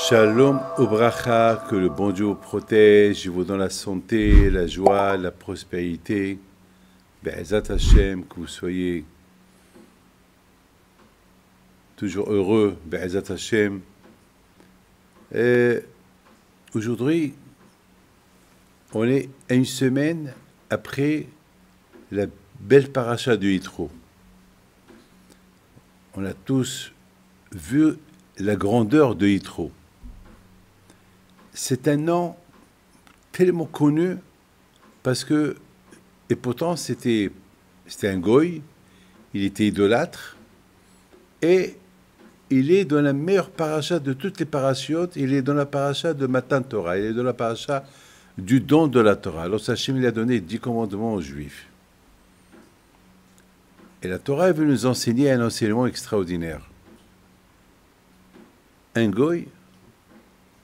Shalom Obracha, que le bon Dieu vous protège, vous donne la santé, la joie, la prospérité. Be'ezat Hashem, que vous soyez toujours heureux, Be'ezat Hashem. Aujourd'hui, on est à une semaine après la belle paracha de Yitro. On a tous vu la grandeur de Yitro. C'est un nom tellement connu parce que, et pourtant c'était un goy, il était idolâtre, et il est dans la meilleure paracha de toutes les parachiotes, il est dans la paracha de Matan Torah, il est dans la paracha du don de la Torah. Alors Hachem il a donné 10 commandements aux Juifs. Et la Torah veut nous enseigner un enseignement extraordinaire. Un goy,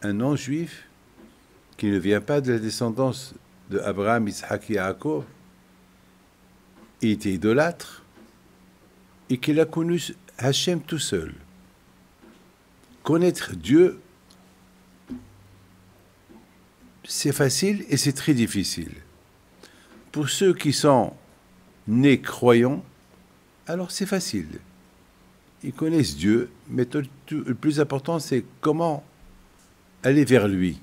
un non-juif, qui ne vient pas de la descendance de Abraham, Isaac et Yaakov, il était idolâtre, et qu'il a connu Hachem tout seul. Connaître Dieu, c'est facile et c'est très difficile. Pour ceux qui sont nés croyants, alors c'est facile. Ils connaissent Dieu, mais le plus important, c'est comment aller vers lui.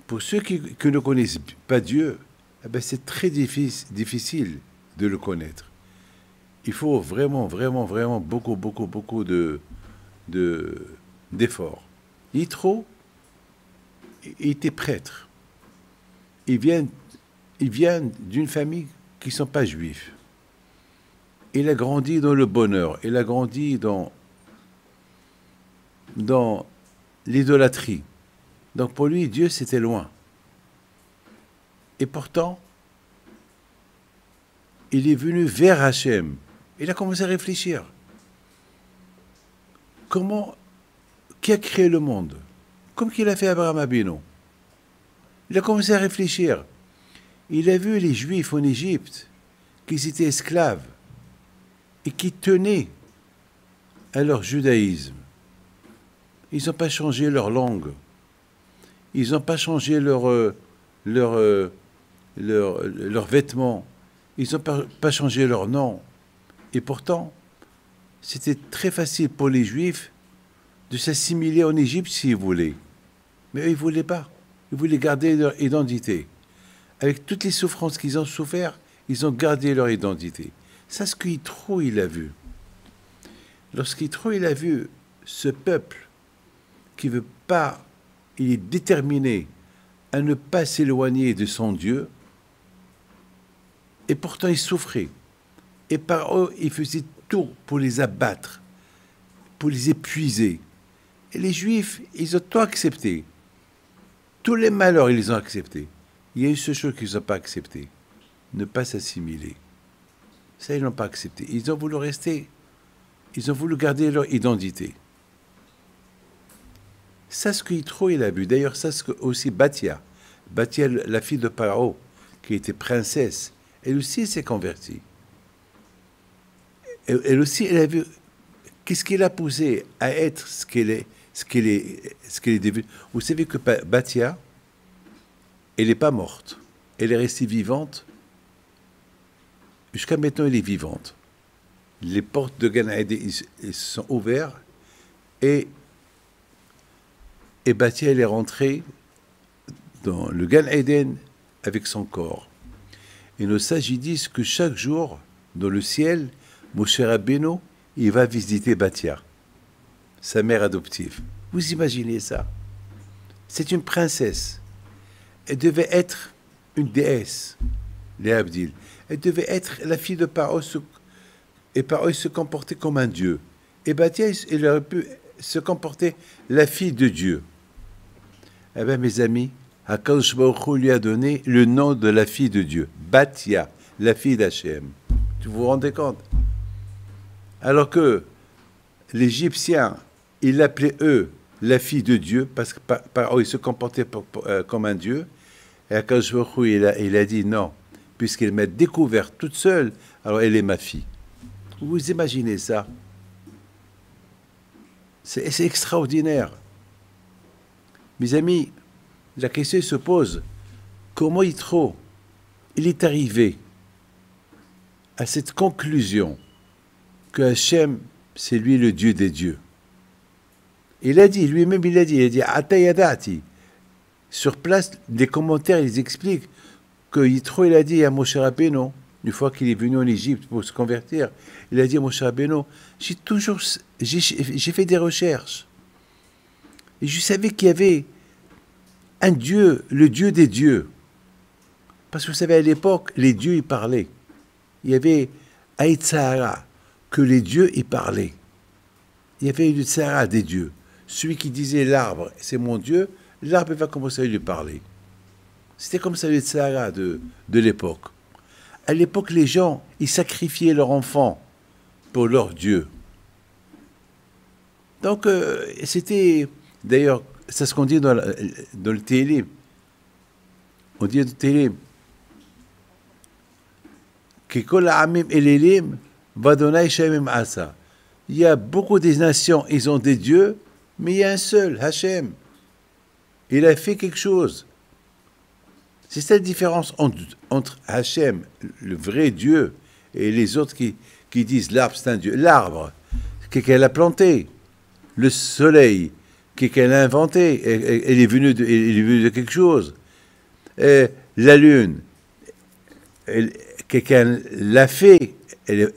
Pour ceux qui ne connaissent pas Dieu, eh ben c'est très difficile de le connaître. Il faut vraiment beaucoup d'efforts. Yitro, il était prêtre. Il vient d'une famille qui ne sont pas juifs. Il a grandi dans le bonheur, il a grandi dans l'idolâtrie. Donc pour lui, Dieu, c'était loin. Et pourtant, il est venu vers Hachem. Il a commencé à réfléchir. Qui a créé le monde? Comme qu'il a fait Abraham Abino. Il a commencé à réfléchir. Il a vu les Juifs en Égypte, qui étaient esclaves, et qui tenaient à leur judaïsme. Ils n'ont pas changé leur langue. Ils n'ont pas changé leurs vêtements. Ils n'ont pas changé leur nom. Et pourtant, c'était très facile pour les Juifs de s'assimiler en Égypte s'ils voulaient. Mais eux, ils ne voulaient pas. Ils voulaient garder leur identité. Avec toutes les souffrances qu'ils ont souffert, ils ont gardé leur identité. C'est ce qu'Yitro, il a vu. Lorsqu'Yitro, il a vu ce peuple qui ne veut pas, il est déterminé à ne pas s'éloigner de son Dieu, et pourtant il souffrait. Et par eux, il faisait tout pour les abattre, pour les épuiser. Et les Juifs, ils ont tout accepté. Tous les malheurs, ils les ont acceptés. Il y a une seule chose qu'ils n'ont pas accepté, ne pas s'assimiler. Ça, ils n'ont pas accepté. Ils ont voulu rester, ils ont voulu garder leur identité. Ça, ce que Yitro, il a vu. D'ailleurs, ça, ce que aussi Batia, la fille de Paro, qui était princesse, elle aussi s'est convertie. Elle aussi, elle a vu qu'est-ce qui l'a poussé à être ce qu'elle est devenue. Vous savez que Batia, elle n'est pas morte. Elle est restée vivante. Jusqu'à maintenant, elle est vivante. Les portes de Gan Eden sont ouvertes et Batia, elle est rentrée dans le Gan Eden avec son corps. Et nos sages disent que chaque jour, dans le ciel, Moshe Rabbeinu, il va visiter Batia, sa mère adoptive. Vous imaginez ça? C'est une princesse. Elle devait être une déesse, les Abdil. Elle devait être la fille de Paro, et Paro se comportait comme un dieu. Et Batia, elle aurait pu se comporter la fille de Dieu. Eh bien, mes amis, Akadosh Baruch Hu lui a donné le nom de la fille de Dieu, Batia, la fille d'Hachem. Vous vous rendez compte? Alors que l'Égyptien, ils l'appelaient eux la fille de Dieu, parce que Paro, il se comportait comme un dieu. Et Akadosh Baruch Hu, il a dit non, puisqu'elle m'a découvert toute seule, alors elle est ma fille. Vous imaginez ça? C'est extraordinaire. Mes amis, la question se pose, comment Yitro, il est arrivé à cette conclusion que Hachem, c'est lui le Dieu des dieux. Il a dit, lui-même il a dit, Atayadati. Sur place, les commentaires, ils expliquent que Yitro, il a dit à Moshe Rabbeinu, une fois qu'il est venu en Égypte pour se convertir, il a dit à Moshe Rabbeinu, j'ai fait des recherches. Et je savais qu'il y avait un Dieu, le Dieu des dieux. Parce que vous savez, à l'époque, les dieux, ils parlaient. Il y avait Aïtsahara, que les dieux, ils parlaient. Il y avait le Tsahara des dieux. Celui qui disait l'arbre, c'est mon Dieu, l'arbre va commencer à lui parler. C'était comme ça le Tsahara de l'époque. À l'époque, les gens, ils sacrifiaient leurs enfants pour leur Dieu. Donc, c'était... D'ailleurs, c'est ce qu'on dit dans le Télim. On dit dans le Télim que Kol Ha'amim Elelim Vadonai Shemim Asa. Il y a beaucoup des nations, ils ont des dieux, mais il y a un seul, Hachem. Il a fait quelque chose. C'est cette différence entre Hachem, le vrai Dieu, et les autres qui disent l'arbre, c'est un Dieu. L'arbre, qu'elle a planté. Le soleil, qu'elle a inventé. Elle est venue de quelque chose. Et la lune, quelqu'un l'a fait. Il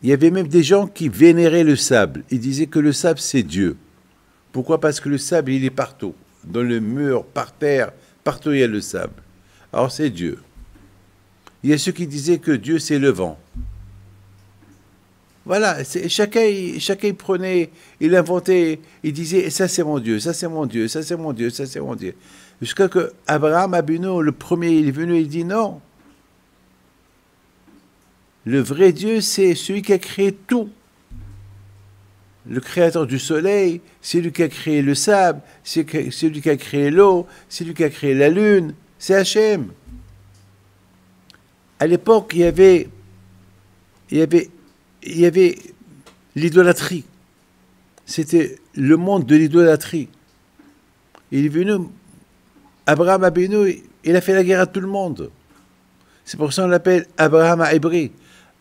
y avait même des gens qui vénéraient le sable. Ils disaient que le sable, c'est Dieu. Pourquoi? Parce que le sable, il est partout. Dans le mur, par terre, partout il y a le sable. Alors c'est Dieu. Il y a ceux qui disaient que Dieu, c'est le vent. Voilà, chacun prenait, il inventait, il disait, ça c'est mon Dieu, ça c'est mon Dieu, ça c'est mon Dieu, ça c'est mon Dieu. Jusqu'à que Abraham Abino, le premier, il est venu, il dit non. Le vrai Dieu, c'est celui qui a créé tout. Le créateur du soleil, c'est lui qui a créé le sable, c'est lui qui a créé l'eau, c'est lui qui a créé la lune, c'est Hachem. À l'époque, il y avait l'idolâtrie. C'était le monde de l'idolâtrie. Il est venu, Abraham Abinu, il a fait la guerre à tout le monde. C'est pour ça qu'on l'appelle Abraham Aébri.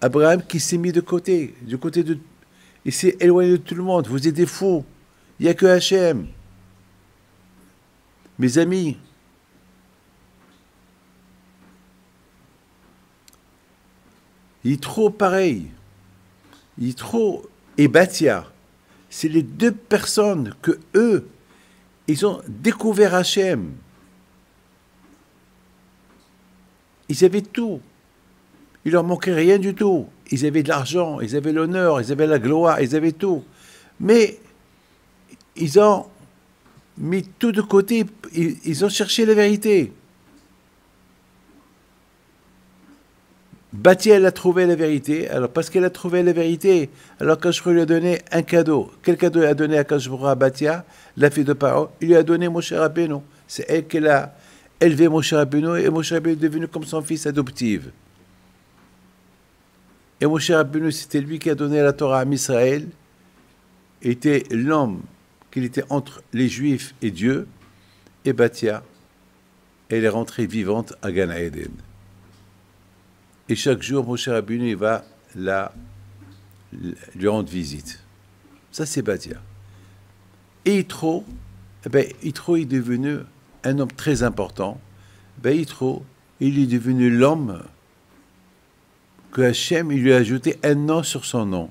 Abraham qui s'est mis de côté de... Il s'est éloigné de tout le monde. Vous êtes des fous. Il n'y a que Hachem. Mes amis, Yitro pareil. Yitro et Batia, c'est les deux personnes que eux, ils ont découvert Hachem. Ils avaient tout. Il leur manquait rien du tout. Ils avaient de l'argent, ils avaient l'honneur, ils avaient la gloire, ils avaient tout. Mais ils ont mis tout de côté, ils ont cherché la vérité. Batia, elle a trouvé la vérité. Alors, parce qu'elle a trouvé la vérité, alors Kashmir lui a donné un cadeau. Quel cadeau il a donné à Kashmir à Batia, la fille de Paro? Il lui a donné Moshe Rabbeinu. C'est elle qui a élevé Moshe Rabbeinu, et Moshe Rabbeinu est devenu comme son fils adoptif. Et Moshe Rabbeinu, c'était lui qui a donné la Torah à Israël, était l'homme qu'il était entre les Juifs et Dieu, et Batia, elle est rentrée vivante à Gan Eden. Et chaque jour, Moshe Rabbeinu va lui rendre visite. Ça, c'est Batia. Et Yitro, Yitro est devenu un homme très important. Yitro, il est devenu l'homme que Hachem, il lui a ajouté un nom sur son nom.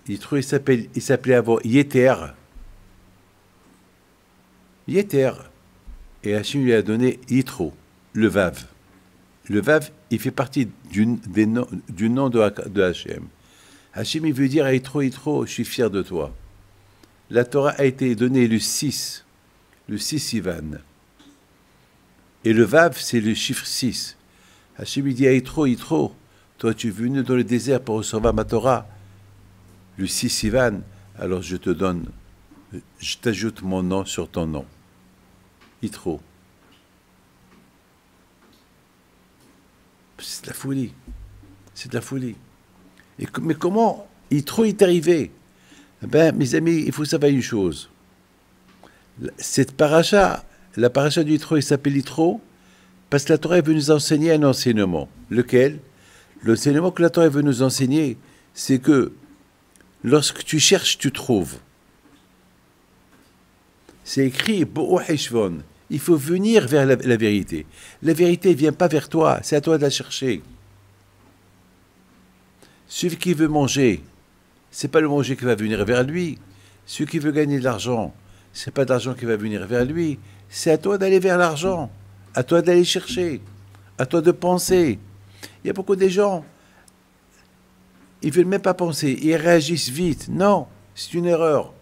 Yitro, il s'appelait avant Yeter. Yeter. Et Hachem lui a donné Yitro, le Vav. Le Vav, il fait partie du nom de Hachem. Hachem, il veut dire à Yitro, Yitro, je suis fier de toi. La Torah a été donnée le 6 Sivan. Et le Vav, c'est le chiffre 6. Hachem, il dit à Yitro, Yitro, toi, tu es venu dans le désert pour recevoir ma Torah. Le 6 Sivan, alors je t'ajoute mon nom sur ton nom. Yitro. C'est de la folie. C'est de la folie. Mais comment Yitro est arrivé? Eh ben, mes amis, il faut savoir une chose. Cette paracha, la paracha du Yitro, il s'appelle Yitro parce que la Torah veut nous enseigner un enseignement. Lequel? L'enseignement que la Torah veut nous enseigner, c'est que lorsque tu cherches, tu trouves. C'est écrit Bo'o Heshvon. Il faut venir vers la vérité. La vérité ne vient pas vers toi, c'est à toi de la chercher. Celui qui veut manger, c'est pas le manger qui va venir vers lui. Celui qui veut gagner de l'argent, c'est pas de l'argent qui va venir vers lui. C'est à toi d'aller vers l'argent, à toi d'aller chercher, à toi de penser. Il y a beaucoup de gens, ils ne veulent même pas penser, ils réagissent vite. Non, c'est une erreur.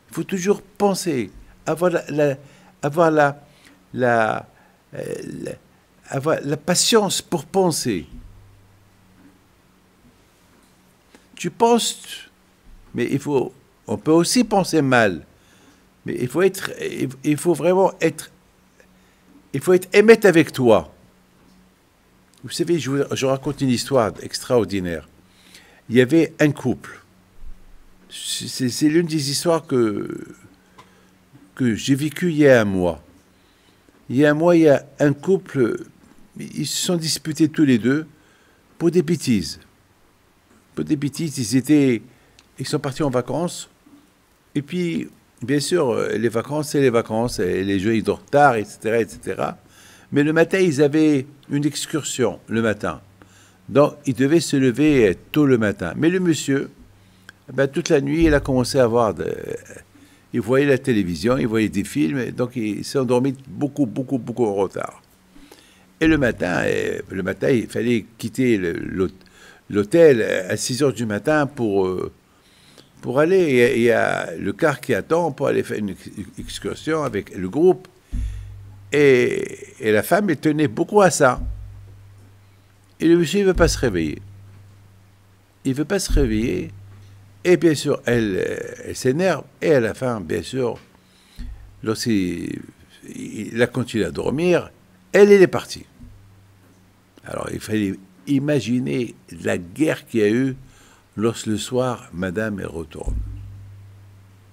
Il faut toujours penser, avoir la patience pour penser. Tu penses, mais on peut aussi penser mal, mais il faut vraiment être honnête avec toi. Vous savez, je raconte une histoire extraordinaire. Il y avait un couple. C'est l'une des histoires que j'ai vécues il y a un mois. Il y a un mois, il y a un couple, ils se sont disputés tous les deux pour des bêtises. Pour des bêtises, ils sont partis en vacances. Et puis, bien sûr, les vacances, c'est les vacances. Et les jeux, ils dorment tard, etc., etc. Mais le matin, ils avaient une excursion, le matin. Donc, ils devaient se lever tôt le matin. Mais le monsieur, ben, toute la nuit, il a commencé à voir... il voyait la télévision, il voyait des films, donc il s'est endormi beaucoup en retard. Et le matin, il fallait quitter l'hôtel à 6 heures du matin pour aller. Il y a le car qui attend pour aller faire une excursion avec le groupe. Et la femme, elle tenait beaucoup à ça. Et le monsieur, il ne veut pas se réveiller. Il ne veut pas se réveiller. Et bien sûr, elle s'énerve. Et à la fin, bien sûr, lorsqu'il a continué à dormir, elle est partie. Alors, il fallait imaginer la guerre qu'il y a eu lorsque le soir, madame, elle retourne.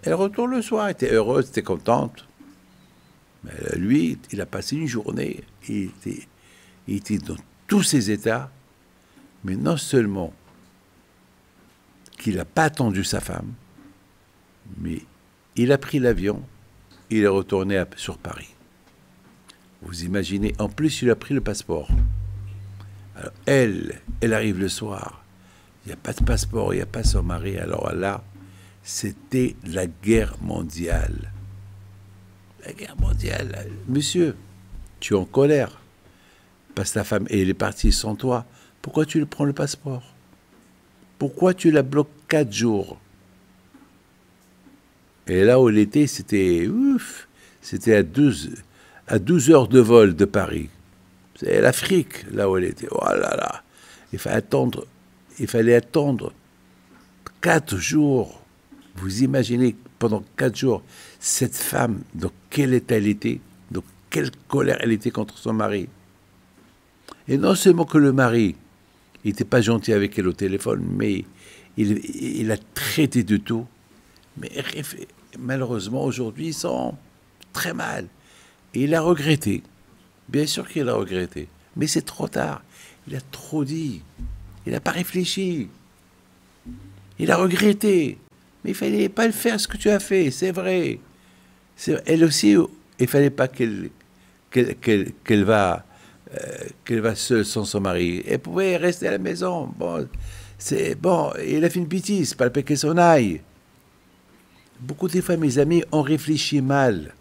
Elle retourne le soir, elle était heureuse, elle était contente. Mais lui, il a passé une journée, il était dans tous ses états, mais non seulement qu'il n'a pas attendu sa femme, mais il a pris l'avion, il est retourné sur Paris. Vous imaginez, en plus, il a pris le passeport. Alors, elle arrive le soir, il n'y a pas de passeport, il n'y a pas son mari. Alors là, c'était la guerre mondiale. La guerre mondiale. Monsieur, tu es en colère. Parce que ta femme, elle est partie sans toi. Pourquoi tu lui prends le passeport? Pourquoi tu la bloques 4 jours? Et là où elle était, c'était à 12 heures de vol de Paris. C'est l'Afrique, là où elle était. Oh là là. Il fallait attendre 4 jours. Vous imaginez, pendant 4 jours, cette femme, dans quel état elle était, dans quelle colère elle était contre son mari. Et non seulement que le mari, il n'était pas gentil avec elle au téléphone, mais il a traité de tout. Mais malheureusement, aujourd'hui, ils sont très mal. Et il a regretté. Bien sûr qu'il a regretté. Mais c'est trop tard. Il a trop dit. Il n'a pas réfléchi. Il a regretté. Mais il ne fallait pas le faire ce que tu as fait, c'est vrai. Elle aussi, il ne fallait pas qu'elle va seule sans son mari. Elle pouvait rester à la maison. Bon, il a fait une bêtise, pas le peine qu'elle s'en aille. Beaucoup de fois, mes amis, on réfléchit mal.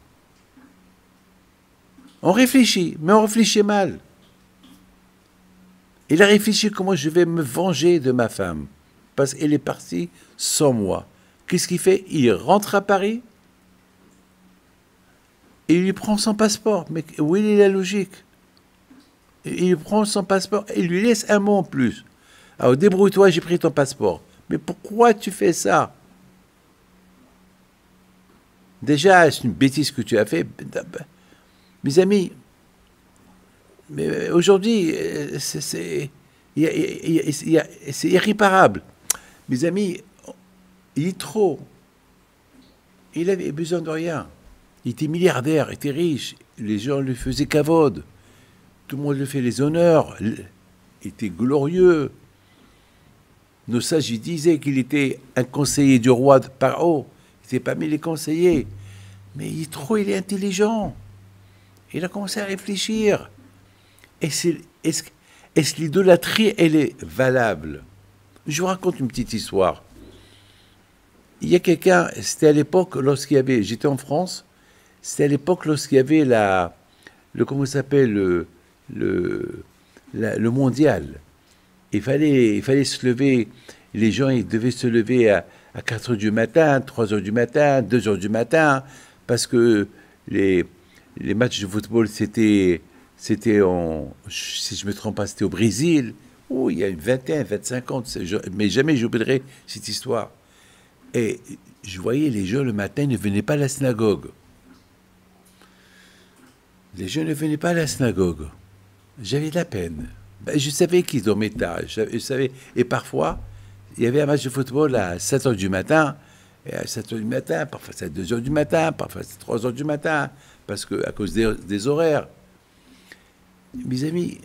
On réfléchit, mais on réfléchit mal. Il a réfléchi comment je vais me venger de ma femme, parce qu'elle est partie sans moi. Qu'est-ce qu'il fait? Il rentre à Paris et il lui prend son passeport. Mais où est la logique? Il lui prend son passeport et il lui laisse un mot en plus. Alors débrouille-toi, j'ai pris ton passeport. Mais pourquoi tu fais ça? Déjà, c'est une bêtise que tu as fait. Mes amis, mais aujourd'hui, C'est irréparable. Mes amis, il est trop. Il avait besoin de rien. Il était milliardaire, il était riche. Les gens lui faisaient cavode. Tout le monde lui fait les honneurs. Il était glorieux. Nos sages ils disaient qu'il était un conseiller du roi de Paro. Il n'était pas mis les conseillers. Mais il est intelligent. Il a commencé à réfléchir. Est-ce que l'idolâtrie, elle est valable? Je vous raconte une petite histoire. Il y a quelqu'un, c'était à l'époque lorsqu'il y avait, j'étais en France, c'était à l'époque lorsqu'il y avait comment ça s'appelle, le mondial. Il fallait se lever, les gens ils devaient se lever à 4 heures du matin, 3 heures du matin, 2 heures du matin, parce que les matchs de football, c'était si je ne me trompe pas, c'était au Brésil, où il y a une vingtaine, 25 ans, mais jamais j'oublierai cette histoire. Et je voyais les gens le matin ne venaient pas à la synagogue. Les gens ne venaient pas à la synagogue. J'avais de la peine. Ben, je savais qu'ils dormaient tard. Je savais. Et parfois, il y avait un match de football à 7 heures du matin. Et à 7 heures du matin, parfois c'est à 2 heures du matin, parfois c'est 3 heures du matin, parce que, à cause des horaires. Mes amis,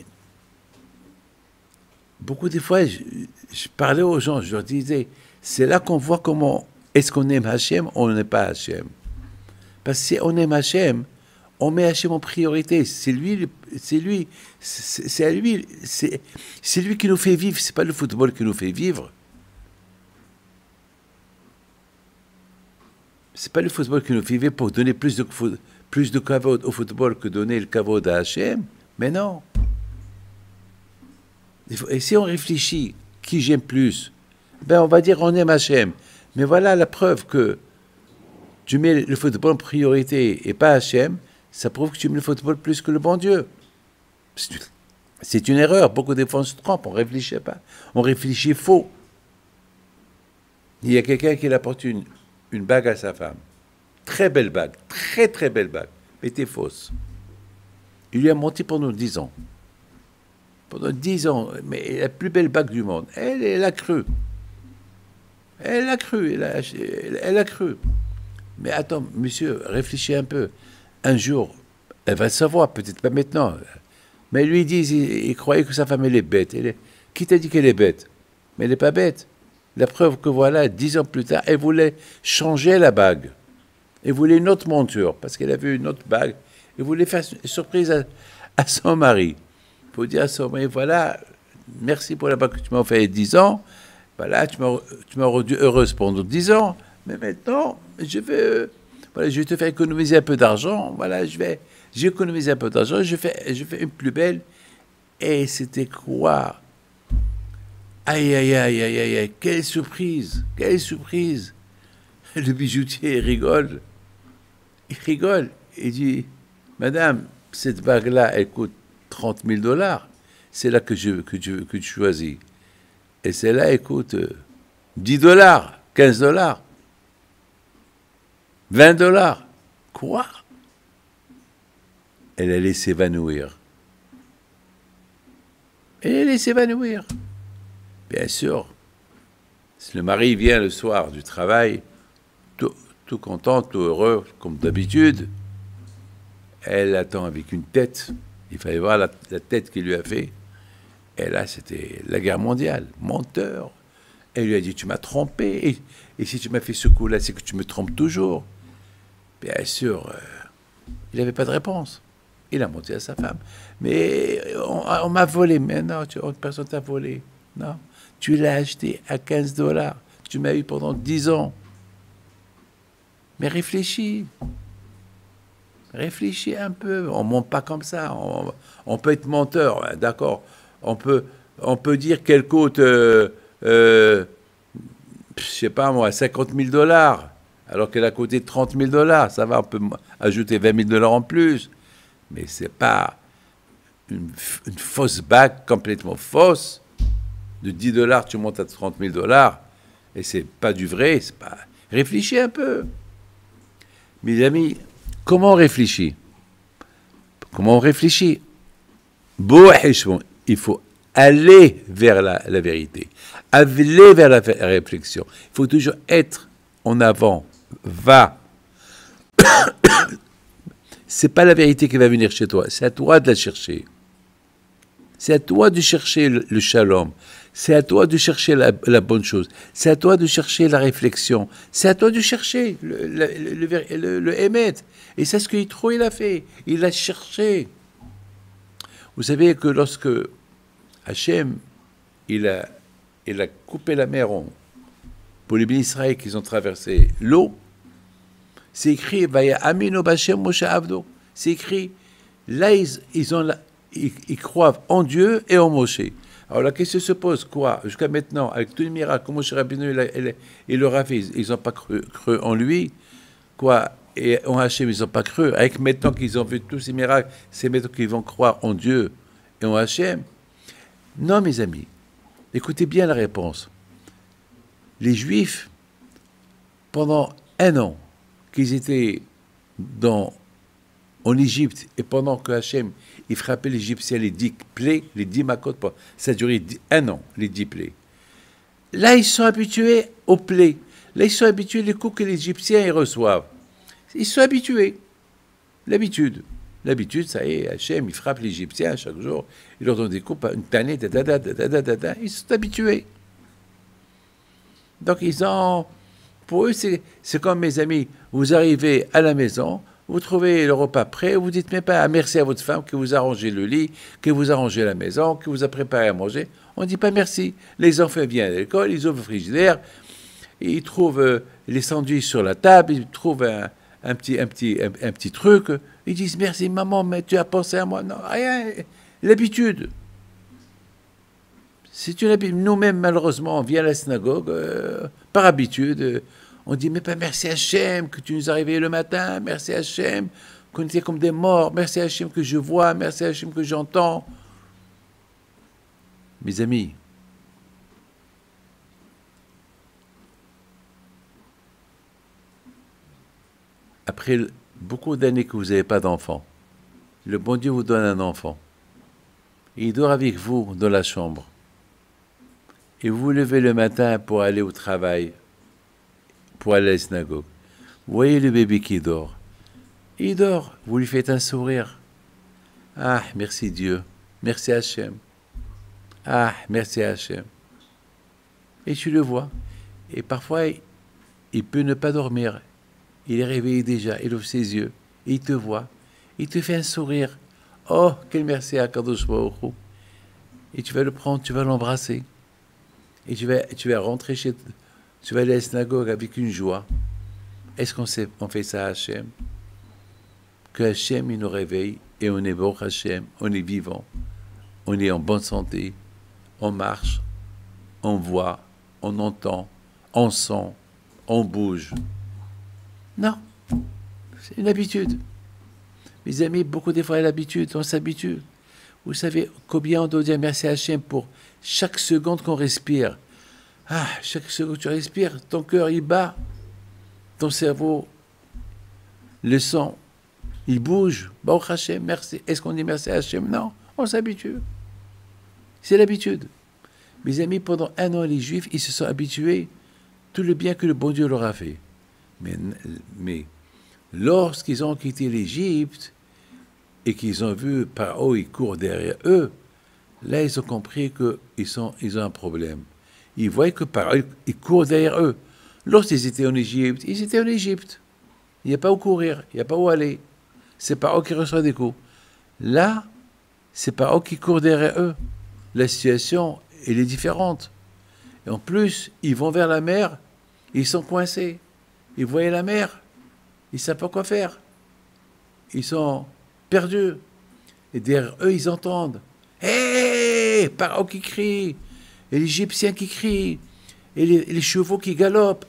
beaucoup de fois, je parlais aux gens, je leur disais, c'est là qu'on voit comment est-ce qu'on aime Hachem ou on n'aime pas Hachem. Parce que si on aime Hachem, on met Hachem en priorité. C'est lui qui nous fait vivre. C'est pas le football qui nous fait vivre. C'est pas le football qui nous fait vivre pour donner plus de kavod au football que donner le kavod à Hachem. Mais non. Et si on réfléchit, qui j'aime plus, ben on va dire on aime Hachem. Mais voilà la preuve que tu mets le football en priorité et pas Hachem, ça prouve que tu mets le football plus que le bon Dieu. C'est une erreur. Beaucoup de fois on se trompe, on ne réfléchit pas. On réfléchit faux. Il y a quelqu'un qui apporte une bague à sa femme. Très belle bague. Très très belle bague. Mais était fausse. Il lui a menti pendant 10 ans. Pendant 10 ans. Mais la plus belle bague du monde. Elle a cru. Elle a cru. Elle a cru. Mais attends, monsieur, réfléchis un peu. Un jour, elle va le savoir, peut-être pas maintenant. Mais lui, il croyait que sa femme, elle est bête. Qui t'a dit qu'elle est bête? Mais elle n'est pas bête. La preuve que voilà, 10 ans plus tard, elle voulait changer la bague. Elle voulait une autre monture, parce qu'elle avait une autre bague. Elle voulait faire une surprise à son mari. Il faut dire à son mari, voilà, merci pour la bague que tu m'as offert il y a 10 ans. Voilà, tu m'as rendu heureuse pendant 10 ans. Mais maintenant, je vais te faire économiser un peu d'argent. Voilà, j'ai économisé un peu d'argent, je fais une plus belle. Et c'était quoi? Aïe, aïe, aïe, aïe, aïe, aïe, quelle surprise, quelle surprise. Le bijoutier rigole. Il rigole. Il dit, madame, cette bague-là, elle coûte 30 000 $. C'est là que tu choisis. Et celle-là, elle coûte 10 $, 15 $, 20 $. Quoi? Elle allait s'évanouir. Elle allait s'évanouir. Bien sûr. Si le mari vient le soir du travail, tout content, tout heureux, comme d'habitude, elle attend avec une tête. Il fallait voir la tête qu'il lui a fait. Et là, c'était la guerre mondiale. Menteur. Elle lui a dit, tu m'as trompé. Et si tu m'as fait ce coup-là, c'est que tu me trompes toujours. Bien sûr, il n'avait pas de réponse. Il a menti à sa femme. Mais on m'a volé. Mais non, personne t'a volé. Non. Tu l'as acheté à 15 $. Tu m'as eu pendant 10 ans. Mais réfléchis. Réfléchis un peu. On ne ment pas comme ça. On peut être menteur, d'accord. On peut dire qu'elle coûte, je sais pas moi, 50 000 $, alors qu'elle a coûté 30 000 $. Ça va, on peut ajouter 20 000 $ en plus. Mais ce n'est pas une fausse bague complètement fausse. De 10 $, tu montes à 30 000 $. Et ce n'est pas du vrai. C'est pas... Réfléchis un peu. Mes amis, comment on réfléchit? Comment on réfléchit? Il faut aller vers la vérité, aller vers la réflexion. Il faut toujours être en avant, va. C'est pas la vérité qui va venir chez toi, c'est à toi de la chercher. C'est à toi de chercher le shalom. C'est à toi de chercher la bonne chose. C'est à toi de chercher la réflexion. C'est à toi de chercher le émet. Et c'est ce que Yitro il a fait. Il a cherché. Vous savez que lorsque Hachem il a coupé la mer pour les bénis Israël qui ont traversé l'eau, c'est écrit Vaya Amino B'Hashem Moshe Avdo. C'est écrit là ils croient en Dieu et en Moshe. Alors la question se pose, quoi? Jusqu'à maintenant, avec tous les miracles, comment Moshe Rabbeinu et le Rav, ils n'ont pas cru en lui, quoi? Et en Hachem, ils n'ont pas cru. Avec maintenant qu'ils ont vu tous ces miracles, c'est maintenant qu'ils vont croire en Dieu et en Hachem. Non, mes amis, écoutez bien la réponse. Les Juifs, pendant 1 an, qu'ils étaient en Égypte, et pendant que Hachem, il frappait l'Égyptien les 10 plaies, les 10 makot, ça a duré 1 an, les 10 plaies. Là, ils sont habitués aux plaies. Là, ils sont habitués aux coups que les Égyptiens ils reçoivent. Ils sont habitués. L'habitude. L'habitude, ça y est, Hachem, il frappe l'Égyptien chaque jour. Il leur donne des coups, une tannée, ils sont habitués. Donc, pour eux, c'est comme mes amis, vous arrivez à la maison, vous trouvez le repas prêt, vous dites même pas merci à votre femme qui vous a rangé le lit, qui vous a rangé la maison, qui vous a préparé à manger. On ne dit pas merci. Les enfants viennent à l'école, ils ouvrent le frigidaire, ils trouvent les sandwichs sur la table, ils trouvent un petit truc. Ils disent merci maman, mais tu as pensé à moi. Non, rien. L'habitude. C'est une habitude. Nous-mêmes, malheureusement, on vient à la synagogue par habitude. On dit, mais pas merci Hachem que tu nous as réveillés le matin, merci Hachem qu'on était comme des morts, merci Hachem que je vois, merci Hachem que j'entends. Mes amis, après beaucoup d'années que vous n'avez pas d'enfant, le bon Dieu vous donne un enfant. Et il dort avec vous dans la chambre. Et vous vous levez le matin pour aller au travail, pour aller à la synagogue. Vous voyez le bébé qui dort. Il dort. Vous lui faites un sourire. Ah, merci Dieu. Merci Hachem. Ah, merci Hachem. Et tu le vois. Et parfois, il peut ne pas dormir. Il est réveillé déjà. Il ouvre ses yeux. Et il te voit. Il te fait un sourire. Oh, quel merci à Kadosh Baruch Hu. Et tu vas le prendre, tu vas l'embrasser. Et tu vas rentrer tu vas aller à la synagogue avec une joie. Est-ce qu'on fait ça à Hachem? Que Hachem, il nous réveille et on est bon Hachem, on est vivant, on est en bonne santé, on marche, on voit, on entend, on sent, on bouge. Non, c'est une habitude. Mes amis, beaucoup des fois, l'habitude, on s'habitue. Vous savez combien on doit dire merci à Hachem pour chaque seconde qu'on respire. Ah, chaque seconde que tu respires, ton cœur il bat, ton cerveau, le sang, il bouge. Baruch Hachem, merci. Est-ce qu'on dit merci à Hachem? Non, on s'habitue. C'est l'habitude. Mes amis, pendant 1 an, les Juifs, ils se sont habitués tout le bien que le bon Dieu leur a fait. Mais lorsqu'ils ont quitté l'Égypte et qu'ils ont vu Paro, il court derrière eux, là, ils ont compris qu'ils ont un problème. Ils voient que Paro, il court derrière eux. Lorsqu'ils étaient en Égypte, ils étaient en Égypte. Il n'y a pas où courir, il n'y a pas où aller. C'est Paro qui reçoit des coups. Là, c'est Paro qui court derrière eux. La situation, elle est différente. Et en plus, ils vont vers la mer, ils sont coincés. Ils voient la mer, ils ne savent pas quoi faire. Ils sont perdus. Et derrière eux, ils entendent « Hé !» Paro qui crie, et l'Égyptien qui crie, et les chevaux qui galopent,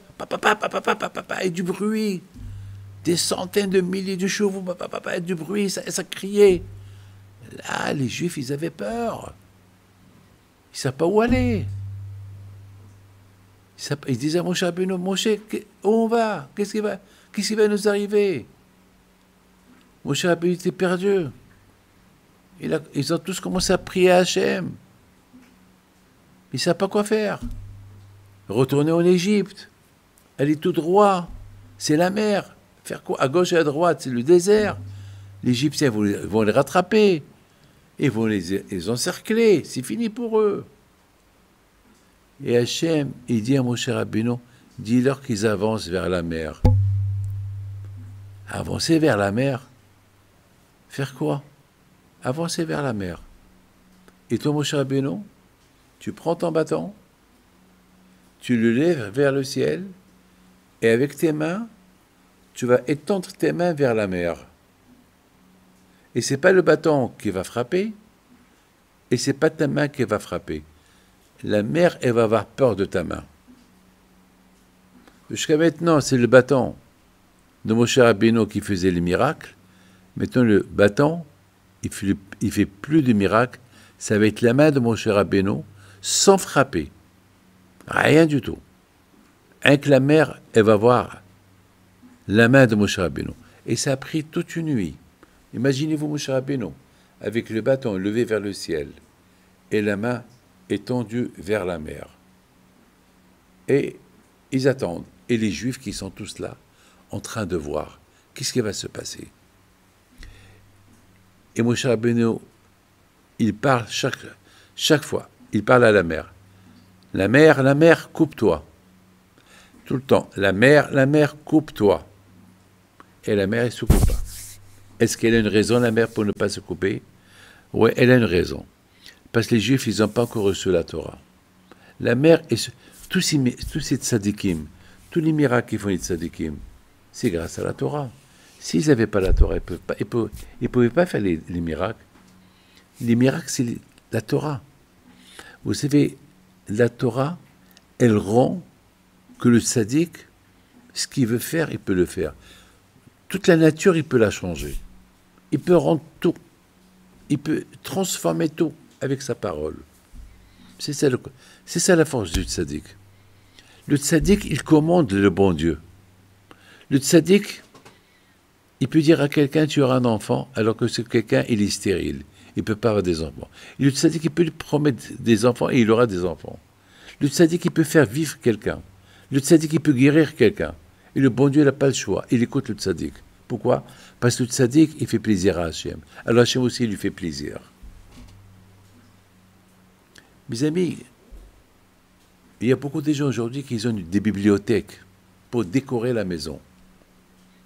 et du bruit. Des centaines de milliers de chevaux, et du bruit, ça criait. Là, les Juifs, ils avaient peur. Ils ne savent pas où aller. Ils disaient à Moshe Rabbeinu, Moshe, où on va? Qu'est-ce qui va nous arriver? Moshe Rabbeinu était perdu. Ils ont tous commencé à prier à Hachem. Ils ne savent pas quoi faire. Retourner en Égypte. Aller tout droit. C'est la mer. Faire quoi? À gauche et à droite, c'est le désert. Les Égyptiens vont les rattraper. Ils vont les encercler. C'est fini pour eux. Et Hachem, il dit à Moshe Rabbeinu, dis-leur qu'ils avancent vers la mer. Avancer vers la mer. Faire quoi? Avancer vers la mer. Et toi, Moshe Rabbeinu, tu prends ton bâton, tu le lèves vers le ciel, et avec tes mains, tu vas étendre tes mains vers la mer. Et c'est pas le bâton qui va frapper, et c'est pas ta main qui va frapper. La mer, elle va avoir peur de ta main. Jusqu'à maintenant, c'est le bâton de Moshe Rabbeinu qui faisait les miracles. Maintenant, le bâton, il fait plus de miracles. Ça va être la main de Moshe Rabbeinu sans frapper. Rien du tout. Avec la mer, elle va voir la main de Moshe Rabbeinu. Et ça a pris toute une nuit. Imaginez-vous Moshe Rabbeinu avec le bâton levé vers le ciel et la main étendue vers la mer. Et ils attendent. Et les Juifs qui sont tous là, en train de voir qu'est-ce qui va se passer. Et Moshe Rabbeinu, il parle chaque fois, il parle à la mer. La mer, coupe-toi. Tout le temps, la mer, coupe-toi. Et la mer, elle ne se coupe pas. Est-ce qu'elle a une raison, la mer, pour ne pas se couper? Oui, elle a une raison. Parce que les Juifs, ils n'ont pas encore reçu la Torah. La mer, tous ces tzadikim, tous les miracles qu'ils font les tzadikim, c'est grâce à la Torah. S'ils n'avaient pas la Torah, ils ne pouvaient pas faire les miracles. Les miracles, c'est la Torah. Vous savez, la Torah, elle rend que le tzaddik, ce qu'il veut faire, il peut le faire. Toute la nature, il peut la changer. Il peut rendre tout. Il peut transformer tout avec sa parole. C'est ça la force du tzaddik. Le tzaddik, il commande le bon Dieu. Le tzaddik, il peut dire à quelqu'un, tu auras un enfant, alors que ce quelqu'un, il est stérile. Il ne peut pas avoir des enfants. Et le tzaddik, il peut lui promettre des enfants et il aura des enfants. Le tzaddik, il peut faire vivre quelqu'un. Le tzaddik, il peut guérir quelqu'un. Et le bon Dieu, il n'a pas le choix. Il écoute le tzaddik. Pourquoi? Parce que le tzaddik, il fait plaisir à Hachem. Alors Hachem aussi, il lui fait plaisir. Mes amis, il y a beaucoup de gens aujourd'hui qui ont des bibliothèques pour décorer la maison.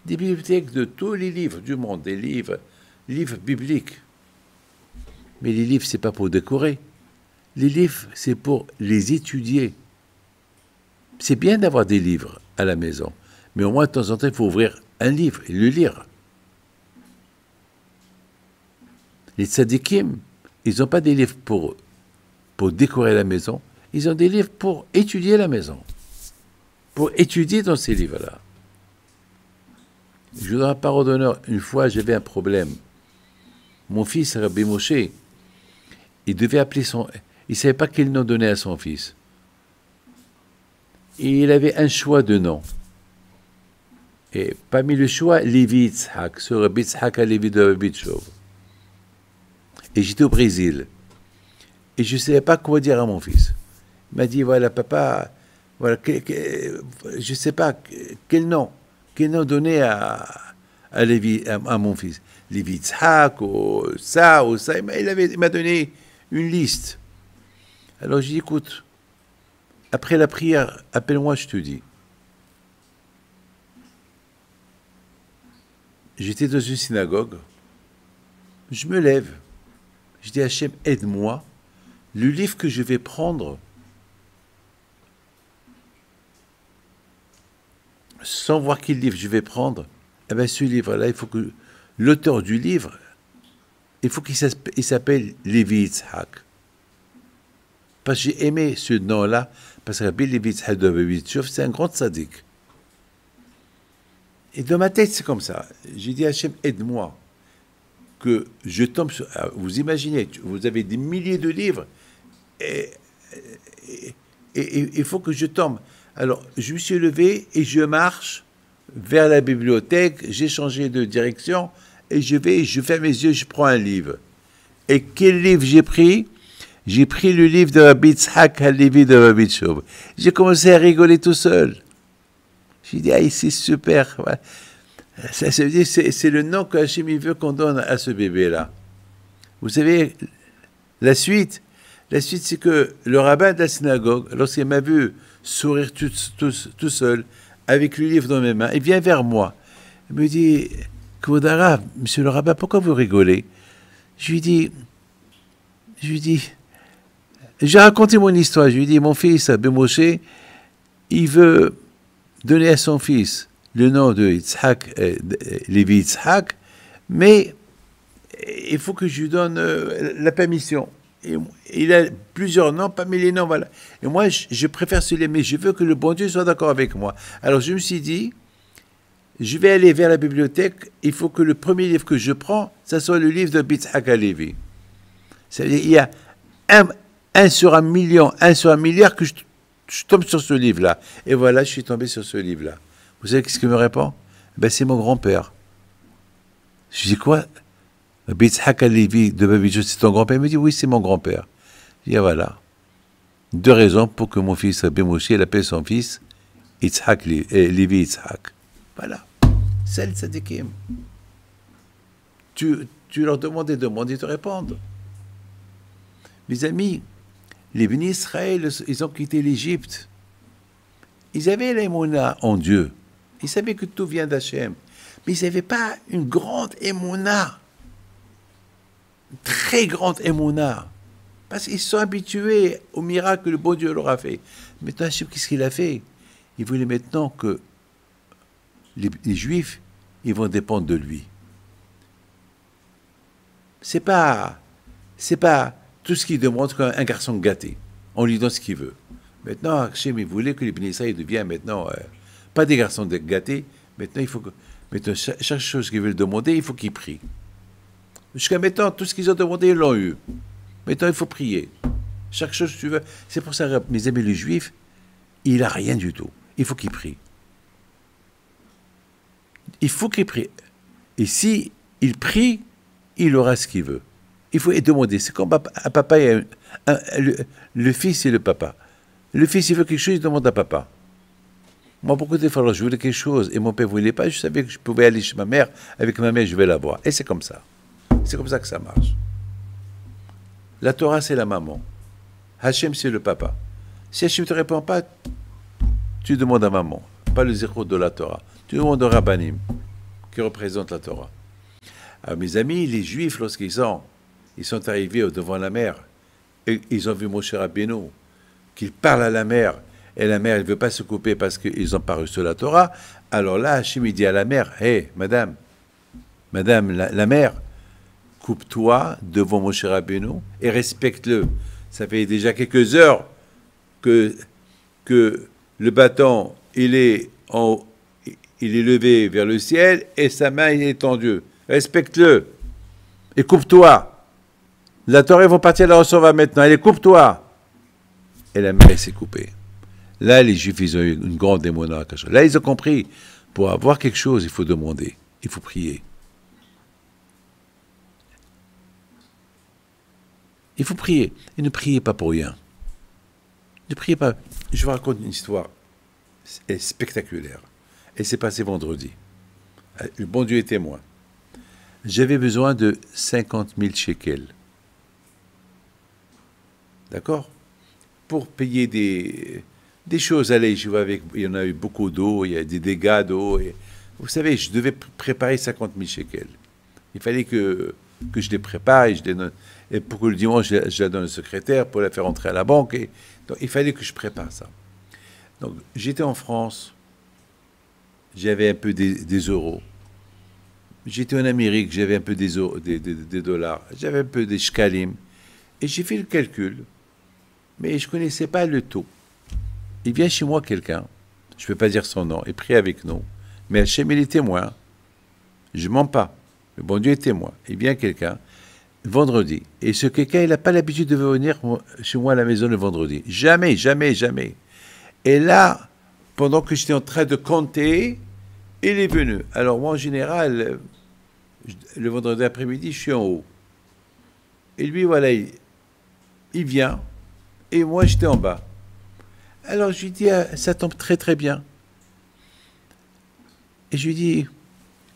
Des bibliothèques de tous les livres du monde, des livres bibliques. Mais les livres, ce n'est pas pour décorer. Les livres, c'est pour les étudier. C'est bien d'avoir des livres à la maison, mais au moins de temps en temps, il faut ouvrir un livre et le lire. Les tzadikim, ils n'ont pas des livres pour décorer la maison, ils ont des livres pour étudier la maison, pour étudier dans ces livres-là. Je vous donne un parole d'honneur. Une fois, j'avais un problème. Mon fils, Rabbi Moshe, il devait appeler il ne savait pas quel nom donner à son fils. Et il avait un choix de nom. Et parmi le choix, Lévi Yitzhak, ce Rabbi Yitzhak à Lévi de Rabbi Tchov. Et j'étais au Brésil. Et je ne savais pas quoi dire à mon fils. Il m'a dit, voilà, papa, voilà, je ne sais pas quel nom donner à mon fils. Lévi Yitzhak, ou ça. Il m'a donné une liste. Alors j'ai dit, écoute, après la prière, appelle-moi, je te dis. J'étais dans une synagogue, je me lève, je dis à Hachem, aide-moi, le livre que je vais prendre, sans voir quel livre je vais prendre, eh bien ce livre-là, il faut que l'auteur du livre, il faut qu'il s'appelle Lévi Yitzhak. Parce que j'ai aimé ce nom-là, parce que Rabbi Lévi Yitzhak de Rabbi Tchov, c'est un grand tzaddik. Et dans ma tête, c'est comme ça. J'ai dit à Hachem, aide-moi, que je tombe sur... Vous imaginez, vous avez des milliers de livres, et il faut que je tombe. Alors, je me suis levé et je marche vers la bibliothèque, j'ai changé de direction, et je ferme mes yeux, je prends un livre. Et quel livre j'ai pris? J'ai pris le livre de Rabbi Yitzhak Halevi de Rabbi Chov. J'ai commencé à rigoler tout seul. J'ai dit, ah, c'est super. Ouais. Ça veut dire, c'est le nom que Hachem veut qu'on donne à ce bébé-là. Vous savez, la suite, c'est que le rabbin de la synagogue, lorsqu'il m'a vu sourire tout seul, avec le livre dans mes mains, il vient vers moi. Il me dit, Kvod Harav, monsieur le rabbin, pourquoi vous rigolez? Je lui dis, j'ai raconté mon histoire. Je lui dis, mon fils, Moshe, il veut donner à son fils le nom de Yitzhak, Lévi Yitzhak, mais il faut que je lui donne la permission. Et il a plusieurs noms, parmi les noms, voilà. Et moi, je préfère celui-là, mais je veux que le bon Dieu soit d'accord avec moi. Alors je me suis dit, je vais aller vers la bibliothèque, il faut que le premier livre que je prends, ça soit le livre de Yitzhak Halevi. C'est-à-dire, il y a un sur un million, un sur un milliard que je tombe sur ce livre-là. Et voilà, je suis tombé sur ce livre-là. Vous savez ce qu'il me répond? Ben, c'est mon grand-père. Je dis quoi? Yitzhak Halevi de Babichot, c'est ton grand-père? Il me dit, oui, c'est mon grand-père. Je dis, ah, voilà. 2 raisons pour que mon fils Rabbi Moshe appelle son fils Lévi Yitzhak. Voilà. C'est le tzadikim. Tu leur demandes des demandes, ils te répondent. Mes amis, les bénis Israël, ils ont quitté l'Égypte. Ils avaient l'émouna en Dieu. Ils savaient que tout vient d'Hachem. Mais ils n'avaient pas une grande émouna. Très grande émouna. Parce qu'ils sont habitués au miracle que le bon Dieu leur a fait. Maintenant, Hachem, qu'est-ce qu'il a fait? Il voulait maintenant que les Juifs, ils vont dépendre de lui. C'est pas tout ce qu'il demande qu'un garçon gâté. On lui donne ce qu'il veut. Maintenant, Hachem, il voulait que les bénis Israël deviennent maintenant, pas des garçons gâtés. Maintenant, il faut que, maintenant, chaque chose qu'ils veulent demander, il faut qu'ils prient. Jusqu'à maintenant, tout ce qu'ils ont demandé, ils l'ont eu. Maintenant, il faut prier. Chaque chose que tu veux. C'est pour ça, mes amis les Juifs, il n'a rien du tout. Il faut qu'ils prient. Il faut qu'il prie. Et si il prie, il aura ce qu'il veut. Il faut demander. C'est comme un papa et le fils et le papa. Le fils, il veut quelque chose, il demande à papa. Moi, beaucoup de fois, je voulais quelque chose et mon père ne voulait pas. Je savais que je pouvais aller chez ma mère. Avec ma mère, je vais la voir. Et c'est comme ça. C'est comme ça que ça marche. La Torah, c'est la maman. Hachem, c'est le papa. Si Hachem ne te répond pas, tu demandes à maman. Pas le zéro de la Torah. Tu demandes au Rabbanim, qui représente la Torah. Alors, mes amis, les Juifs, lorsqu'ils sont arrivés devant la mer, et ils ont vu Moshe Rabbeinu, qu'il parle à la mer, et la mer, elle ne veut pas se couper parce qu'ils n'ont pas reçu la Torah. Alors là, Hachem, il dit à la mer, hé, madame, la mer, coupe-toi devant Moshe Rabbeinu et respecte-le. Ça fait déjà quelques heures que le bâton, il est levé vers le ciel et sa main il est tendue. Respecte-le et coupe-toi. La Torah vont partir la recevoir maintenant. Allez, coupe-toi. Et la main s'est coupée. Là, les Juifs, ils ont eu une grande démona. Là, ils ont compris. Pour avoir quelque chose, il faut demander. Il faut prier. Il faut prier. Et ne priez pas pour rien. Ne priez pas. Je vous raconte une histoire spectaculaire. Et c'est passé vendredi. Le bon Dieu est témoin. J'avais besoin de 50 000 shekels. D'accord? Pour payer des choses à l'Égypte. Il y en a eu beaucoup d'eau, il y a des dégâts d'eau. Vous savez, je devais préparer 50 000 shekels. Il fallait que je les prépare et je les donne. Et pour que le dimanche, je la donne au secrétaire pour la faire entrer à la banque. Donc, il fallait que je prépare ça. Donc, j'étais en France. J'avais un peu des euros. J'étais en Amérique, j'avais un peu des dollars. J'avais un peu des shkalim. Et j'ai fait le calcul. Mais je ne connaissais pas le taux. Il vient chez moi quelqu'un. Je ne peux pas dire son nom. Il prie avec nous. Mais Hachem, il est témoin. Je ne mens pas. Le bon Dieu est témoin. Il vient quelqu'un vendredi. Et ce quelqu'un, il n'a pas l'habitude de venir chez moi à la maison le vendredi. Jamais, jamais, jamais. Et là, pendant que j'étais en train de compter, il est venu. Alors moi, en général, le vendredi après-midi, je suis en haut. Et lui, voilà, il vient, et moi j'étais en bas. Alors je lui dis, ah, ça tombe très très bien. Et je lui dis,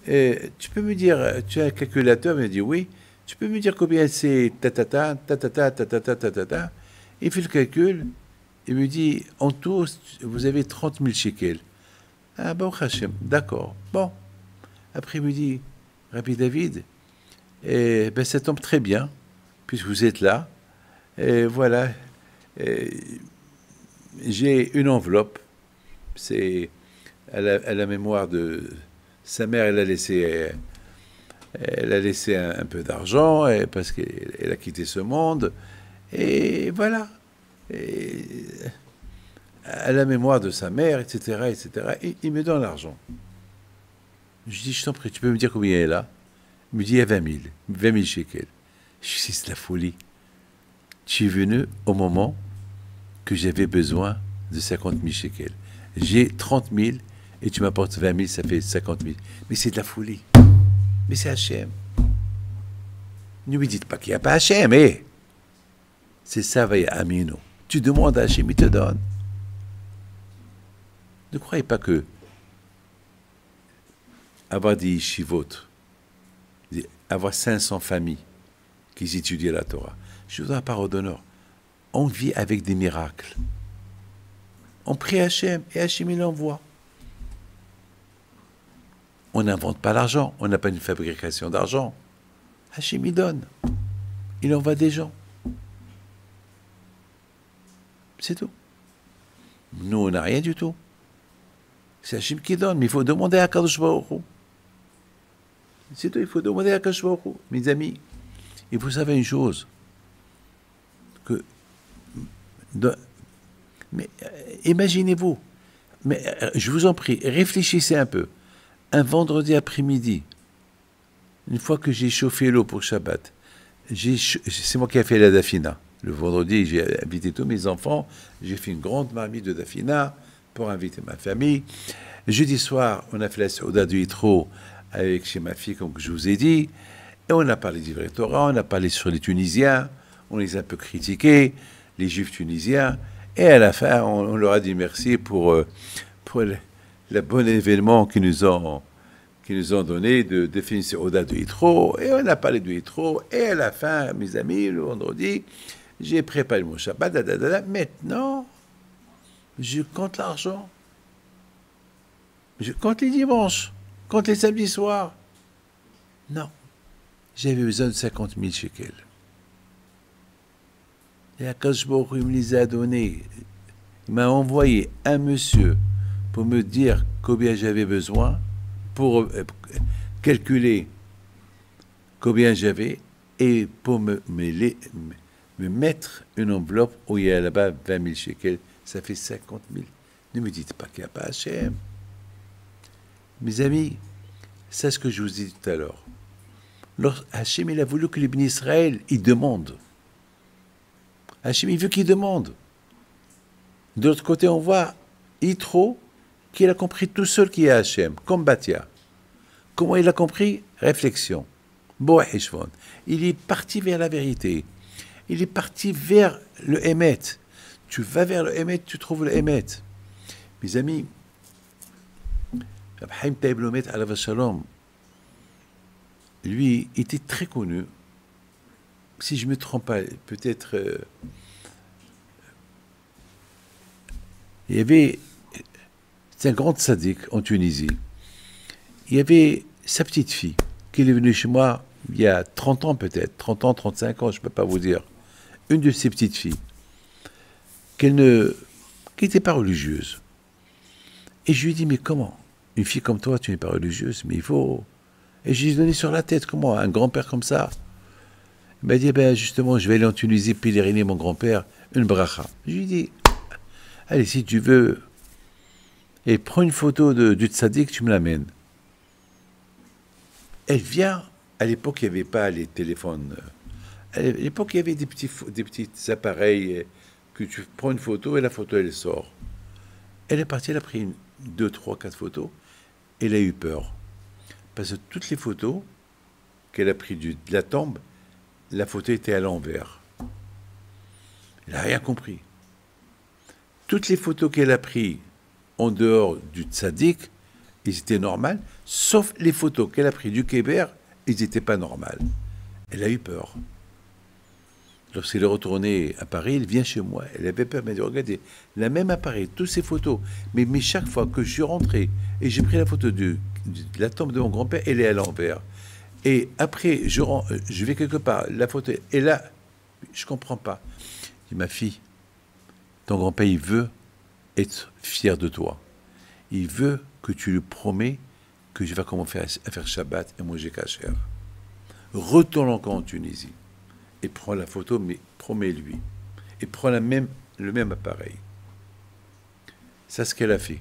tu peux me dire, tu as un calculateur? Il me dit oui. Tu peux me dire combien c'est ta ta. Il fait le calcul. Il me dit, en tout, vous avez 30 000 shekels. Ah bon, Hachem, d'accord. Bon. Après, il me dit, Rabbi David, ben, ça tombe très bien, puisque vous êtes là. Et voilà, et j'ai une enveloppe. C'est à la mémoire de sa mère. Elle a laissé un peu d'argent parce qu'elle a quitté ce monde. Et voilà. Et à la mémoire de sa mère, etc., etc. Et il me donne l'argent. Je dis, je t'en prie, tu peux me dire combien il est là? Il me dit, il y a 20 000 shekels. Je dis, c'est de la folie. Tu es venu au moment que j'avais besoin de 50 000 shekels. J'ai 30 000 et tu m'apportes 20 000, ça fait 50 000. Mais c'est de la folie. Mais c'est Hachem. Ne me dites pas qu'il n'y a pas Hachem, eh? C'est ça, Vaya Amino. Tu demandes à Hachem, il te donne. Ne croyez pas que avoir des yeshivot, avoir 500 familles qui étudient la Torah, je vous donne la parole d'honneur. On vit avec des miracles. On prie Hachem et Hachem il envoie. On n'invente pas l'argent, on n'a pas une fabrication d'argent. Hachem il donne. Il envoie des gens. C'est tout. Nous, on n'a rien du tout. C'est Hachem qui donne, mais il faut demander à Kadosh Baruch Hu. C'est tout, il faut demander à Kadosh Baruch Hu. Mes amis, et vous savez une chose, que... mais imaginez-vous, mais je vous en prie, réfléchissez un peu. Un vendredi après-midi, une fois que j'ai chauffé l'eau pour Shabbat, c'est moi qui ai fait la dafina. Le vendredi, j'ai invité tous mes enfants, j'ai fait une grande marmite de dafina pour inviter ma famille. Jeudi soir, on a fait la Seuda du Yitro avec chez ma fille, comme je vous ai dit, et on a parlé d'Ivret Torah, on a parlé sur les Tunisiens, on les a un peu critiqués, les Juifs tunisiens, et à la fin, on leur a dit merci pour le bon événement qu'ils nous ont donné de définir Seuda du Yitro, et on a parlé du Yitro, et à la fin, mes amis, le vendredi, j'ai préparé mon Shabbat, maintenant, je compte l'argent. Je compte les dimanches, compte les samedis soirs. Non, j'avais besoin de 50 000 shekels. Et Akadosh Baruch Hu, il me les a donnés. Il m'a envoyé un monsieur pour me dire combien j'avais besoin, pour calculer combien j'avais, et pour me mettre une enveloppe où il y a là-bas 20 000 shekels. Ça fait 50 000. Ne me dites pas qu'il n'y a pas Hachem. Mes amis, c'est ce que je vous ai dit tout à l'heure. Hachem, il a voulu que les bénis Israël, ils demandent. Hachem, il veut qu'ils demandent. De l'autre côté, on voit Yitro, qu'il a compris tout seul qui est Hachem, comme Batia. Comment il a compris? Réflexion. Boahishvon. Il est parti vers la vérité. Il est parti vers le Emet. Tu vas vers le Emet, tu trouves le Emet. Mes amis, Rab Chaim Taib Lomet alav Shalom, lui, était très connu. Si je ne me trompe pas, peut-être... il y avait... C'est un grand tzaddik en Tunisie. Il y avait sa petite fille, qui est venue chez moi il y a 30 ans peut-être, 30 ans, 35 ans, je ne peux pas vous dire. Une de ses petites filles, qui n'était pas religieuse. Et je lui ai dit, mais comment? Une fille comme toi, tu n'es pas religieuse, mais il faut... Et je lui ai donné sur la tête, comment? Un grand-père comme ça? Il m'a dit, ben justement, je vais aller en Tunisie pèleriner mon grand-père, une bracha. Je lui ai dit, allez, si tu veux, et prends une photo du tzaddik, tu me l'amènes. Elle vient, à l'époque, il n'y avait pas les téléphones. À l'époque, il y avait des petits appareils que tu prends une photo et la photo, elle sort. Elle est partie, elle a pris 2, 3, 4 photos. Elle a eu peur. Parce que toutes les photos qu'elle a prises de la tombe, la photo était à l'envers. Il n'a rien compris. Toutes les photos qu'elle a prises en dehors du tzaddik, ils étaient normales, sauf les photos qu'elle a prises du Kéber, ils n'étaient pas normales. Elle a eu peur. Lorsqu'elle est retournée à Paris, elle vient chez moi. Elle avait peur, elle m'a dit, regardez, la même appareil, toutes ces photos. Mais chaque fois que je suis rentré et j'ai pris la photo de la tombe de mon grand-père, elle est à l'envers. Et après, je vais quelque part, la photo est là. Je ne comprends pas. Je dis, ma fille, ton grand-père, il veut être fier de toi. Il veut que tu lui promets que je vais commencer à faire Shabbat et manger kasher. Retourne encore en Tunisie et prends la photo, mais promets-lui. Et prends le même appareil. C'est ce qu'elle a fait.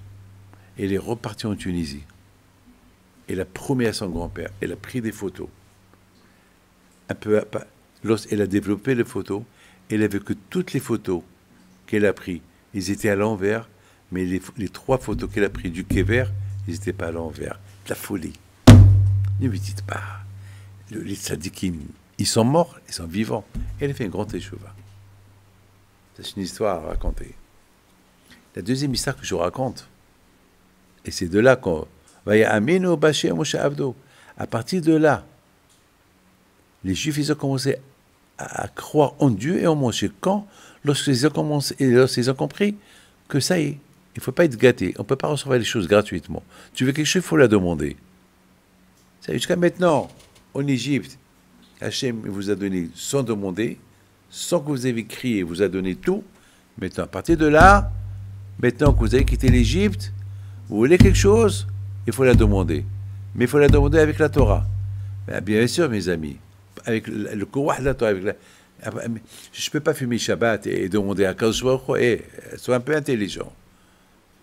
Elle est repartie en Tunisie. Elle a promis à son grand-père. Elle a pris des photos. Lorsqu'elle a développé les photos, elle a vu que toutes les photos qu'elle a prises, ils étaient à l'envers, mais les 3 photos qu'elle a prises du Kéver, ils n'étaient pas à l'envers. De la folie. Ne me dites pas. Les tzadikim, ils sont morts, ils sont vivants. Elle a fait un grand échouva. C'est une histoire à raconter. La deuxième histoire que je raconte, et c'est de là qu'on va y amener au Bachir Moshe Abdo. À partir de là, les Juifs, ils ont commencé à croire en Dieu et en Moshe. Quand lorsqu'ils ont compris que ça y est, il ne faut pas être gâté. On ne peut pas recevoir les choses gratuitement. Tu veux quelque chose, il faut la demander. Jusqu'à maintenant, en Égypte, Hachem vous a donné sans demander, sans que vous ayez crié, vous a donné tout. Maintenant, à partir de là, maintenant que vous avez quitté l'Égypte, vous voulez quelque chose, il faut la demander. Mais il faut la demander avec la Torah. Bien sûr, mes amis, avec le Kouah de la Torah. Je ne peux pas fumer Shabbat et demander à Kadosh Baruch Hu, sois un peu intelligent.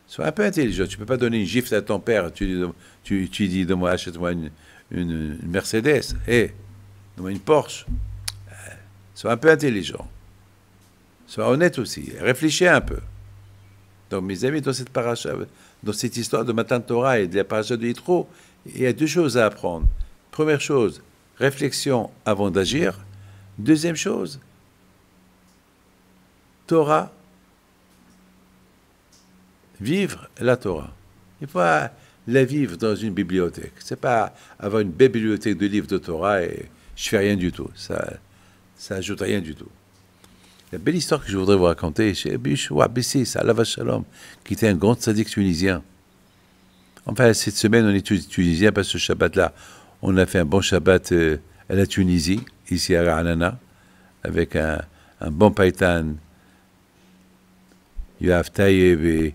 Sois un peu intelligent. Tu ne peux pas donner une gifle à ton père. Tu dis, donne-moi, achète-moi une Mercedes. Donne-moi une Porsche. Sois un peu intelligent. Sois honnête aussi. Réfléchis un peu. Donc, mes amis, dans cette paracha, dans cette histoire de Matan Torah et de la paracha de Yitro, il y a 2 choses à apprendre. Première chose, réflexion avant d'agir. Deuxième chose, Torah, vivre la Torah. Il faut pas la vivre dans une bibliothèque. C'est pas avoir une belle bibliothèque de livres de Torah et je fais rien du tout. Ça ajoute rien du tout. La belle histoire que je voudrais vous raconter, c'est Bishwa Bessis, Alav Shalom, qui était un grand tzaddik tunisien. Enfin, cette semaine, on est tunisien parce que ce Shabbat-là, on a fait un bon Shabbat à la Tunisie, ici à Ra'anana, avec un bon païtan, Yoav Taïeb,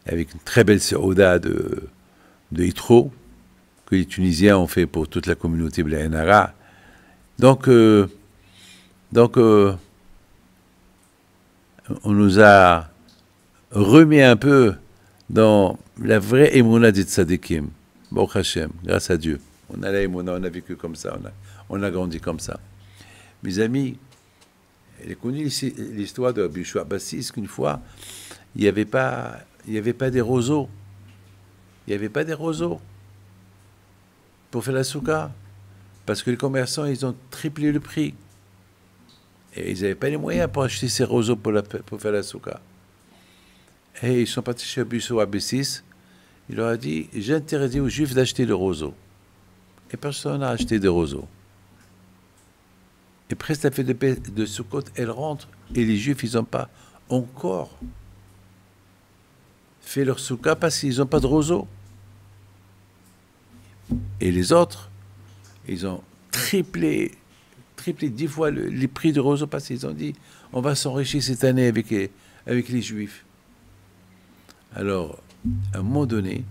avec une très belle séouda de Yitro, que les Tunisiens ont fait pour toute la communauté Blainara. Donc, on nous a remis un peu dans la vraie émouna des tzadikim. Baruch Hashem, grâce à Dieu. On a la émouna, on a vécu comme ça, on a grandi comme ça. Mes amis, elle a connu l'histoire de Bishwa Bassis qu'une fois, il n'y avait pas des roseaux. Il n'y avait pas des roseaux pour faire la souka. Parce que les commerçants, ils ont triplé le prix. Et ils n'avaient pas les moyens pour acheter ces roseaux pour faire la souka. Et ils sont partis chez Bishwa Bassis. Il leur a dit, j'interdis aux Juifs d'acheter le roseau. Et personne n'a acheté des roseaux. Et presque la fête de Sukkot, elle rentre, et les Juifs, ils n'ont pas encore fait leur soukha parce qu'ils n'ont pas de roseau. Et les autres, ils ont triplé 10 fois les prix de roseau parce qu'ils ont dit, on va s'enrichir cette année avec les Juifs. Alors, à un moment donné,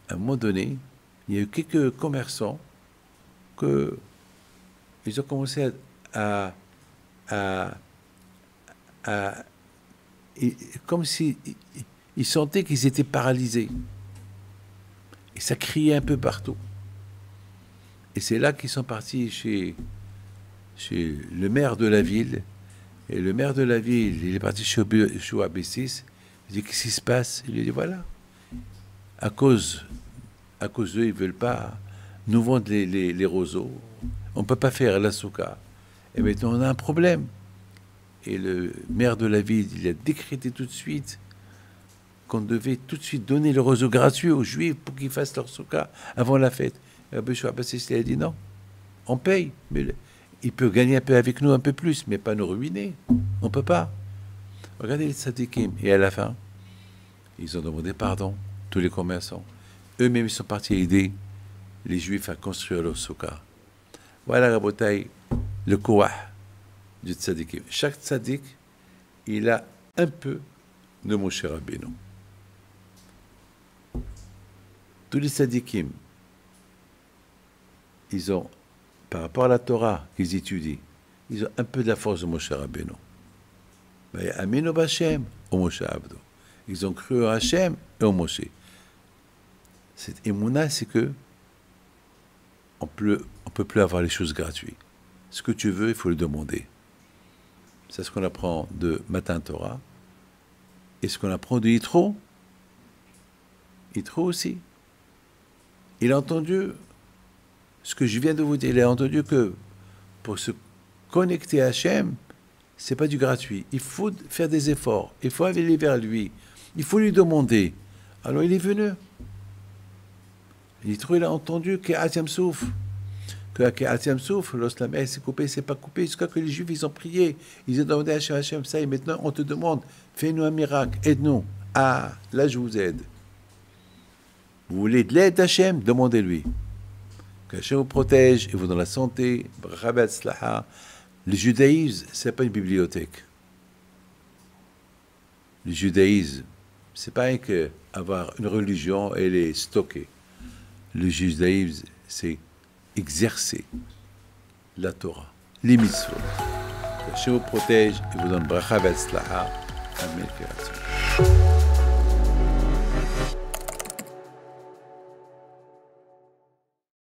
il y a eu quelques commerçants ils ont commencé comme si ils sentaient qu'ils étaient paralysés. Et ça criait un peu partout. Et c'est là qu'ils sont partis chez le maire de la ville. Et le maire de la ville, il est parti chez Abessis. Il dit, qu'est-ce qui se passe? Il lui dit, voilà. À cause d'eux, ils ne veulent pas nous vendre les roseaux. On ne peut pas faire la souka. Et maintenant, on a un problème. et le maire de la ville, il a décrété tout de suite qu'on devait tout de suite donner le roseau gratuit aux Juifs pour qu'ils fassent leur soukha avant la fête. Et Rabbi Yoshua Bassiste a dit non, on paye, mais il peut gagner un peu avec nous, un peu plus, mais pas nous ruiner. On ne peut pas. Regardez les tzadikim. Et à la fin, ils ont demandé pardon, tous les commerçants. Eux-mêmes, ils sont partis aider les Juifs à construire leur soukha. Voilà, Rabotai, le kouah du tzadikim. Chaque tzadik, il a un peu de Moshe Rabbeinu. Tous les tzadikim, ils ont, par rapport à la Torah qu'ils étudient, ils ont un peu de la force de Moshe Rabbeinu. Aminu b'Hashem, au Moshe Abdo. Ils ont cru en Hachem et au Moshe. Cette émouna, c'est que on peut plus avoir les choses gratuites. Ce que tu veux, il faut le demander. C'est ce qu'on apprend de Matin Torah. Et ce qu'on apprend de Yitro. Yitro aussi. Il a entendu ce que je viens de vous dire. Il a entendu que pour se connecter à Hachem, c'est pas du gratuit. Il faut faire des efforts. Il faut aller vers lui. Il faut lui demander. Alors il est venu. Yitro, il a entendu qu'At Yam Souf. Qu'At Yam Souf, lorsque la mer s'est coupée, c'est pas coupé. Jusqu'à que les Juifs, ils ont prié. Ils ont demandé à Hachem, ça, et maintenant on te demande, fais-nous un miracle, aide-nous. Ah, là je vous aide. Vous voulez de l'aide d'Hachem? Demandez-lui. Qu'Hachem vous protège et vous donne la santé. Le judaïsme, c'est pas une bibliothèque. Le judaïsme, c'est pas avoir une religion et les stocker. Le judaïsme, c'est exercer la Torah, les mitzvot. Que Hachem vous protège et vous donne bracha v'atzlaha. Amen.